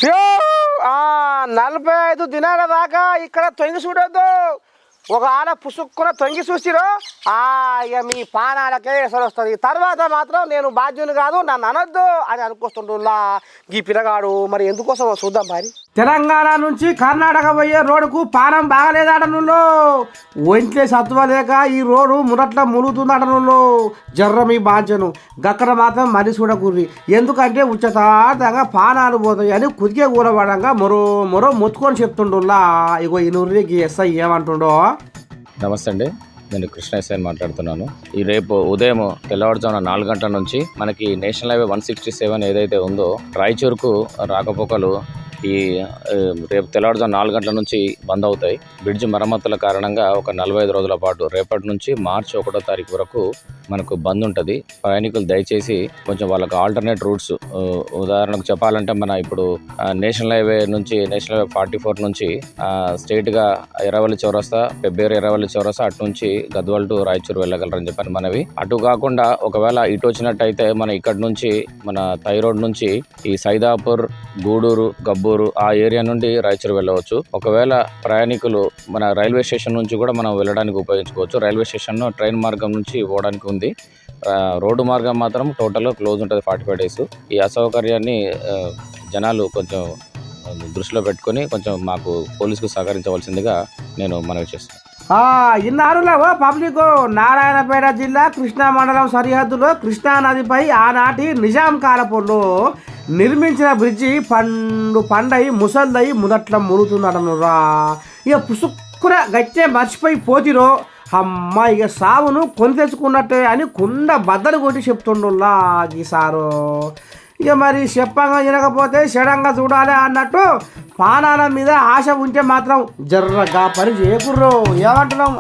యో! 45 దినాల దాకా ఇక్కడ తొంగి చూడొద్దు. ఒక ఆడ పుసుక్కున తొంగి చూసిరో ఇక మీ పానాలకే ఎసరు వస్తుంది. తర్వాత మాత్రం నేను బాధ్యుని కాదు, నన్ను అనొద్దు అని అనుకొస్తుంటున్నా ఈ పిల్లగాడు. మరి ఎందుకోసం చూద్దాం మరి. తెలంగాణ నుంచి కర్ణాటక పోయే రోడ్డుకు పానం బాగలేదట నువ్వు. ఒంట్లే సత్వ లేక ఈ రోడ్డు మురట్ల ములుగుతుందట నువ్వు. జర్ర మీ బాంచను గక్కడ మాత్రం మరి చూడకూర్రి. ఎందుకంటే ఉచ్చతాతంగా పానాలు పోతాయి అని కుదికే కూరబడంగా మరో మొత్తుకొని చెప్తుండులా. ఇగో ఈ నూరికి ఎస్ఐ ఏమంటుండో. నమస్తే అండి, నేను కృష్ణ ఎస్ఐ మాట్లాడుతున్నాను. ఈ రేపు ఉదయం తెల్లవారుజామున 4 గంటల నుంచి మనకి నేషనల్ హైవే 167 ఏదైతే ఉందో రాయచూరుకు రాకపోకలు ఈ రేపు తెల్లవారుజాము 4 గంటల నుంచి బంద్ అవుతాయి. బ్రిడ్జ్ మరమ్మతుల కారణంగా ఒక 45 రోజుల పాటు రేపటి నుంచి మార్చి 1వ తారీఖు వరకు మనకు బంద్ ఉంటుంది. ప్రయాణికులు దయచేసి కొంచెం వాళ్ళకి ఆల్టర్నేట్ రూట్స్, ఉదాహరణకు చెప్పాలంటే మన ఇప్పుడు నేషనల్ హైవే 44 నుంచి స్ట్రైట్గా ఎర్రవల్లి చౌరస్తా, పెబ్బేరు ఎర్రవల్లి చౌరస్తా, అటు నుంచి గద్వాల్ టు రాయచూరు వెళ్ళగలరని చెప్పని మనవి. అటు కాకుండా ఒకవేళ ఇటు వచ్చినట్టయితే మన ఇక్కడ నుంచి మన తై రోడ్ నుంచి ఈ సైదాపూర్, గూడూరు, గబ్బూరు ఆ ఏరియా నుండి రాయచూరు వెళ్ళవచ్చు. ఒకవేళ ప్రయాణికులు మన రైల్వే స్టేషన్ నుంచి కూడా మనం వెళ్ళడానికి ఉపయోగించుకోవచ్చు. రైల్వే స్టేషన్ ట్రైన్ మార్గం నుంచి పోవడానికి ఉంది. రోడ్డు మార్గం మాత్రం టోటల్ క్లోజ్ ఉంటుంది 45 days. ఈ అసౌకర్యాన్ని జనాలు కొంచెం దృష్టిలో పెట్టుకొని కొంచెం మాకు పోలీసుకు సహకరించవలసిందిగా నేను మనవి చేస్తాను. ఇన్నారులో పబ్లిక్ నారాయణపేట జిల్లా కృష్ణా మండలం సరిహద్దులో కృష్ణా నదిపై ఆనాటి నిజాం కాలపులో నిర్మించిన బ్రిడ్జి పండై ముసల్దై ముదట్ల మురుగుతుందటనురా. ఇక పుసుక్కున గచ్చే మర్చిపోయి పోతిరో అమ్మ ఇక సావును కొని తెచ్చుకున్నట్టే అని కుండ బద్దలు కొట్టి చెప్తుండులా ఈసారు. ఇక మరి చెప్పంగా వినకపోతే షడంగా చూడాలి అన్నట్టు పానాల మీద ఆశ ఉంటే మాత్రం జర్రగా పని చేయకుర్రో. ఏమంటున్నాం?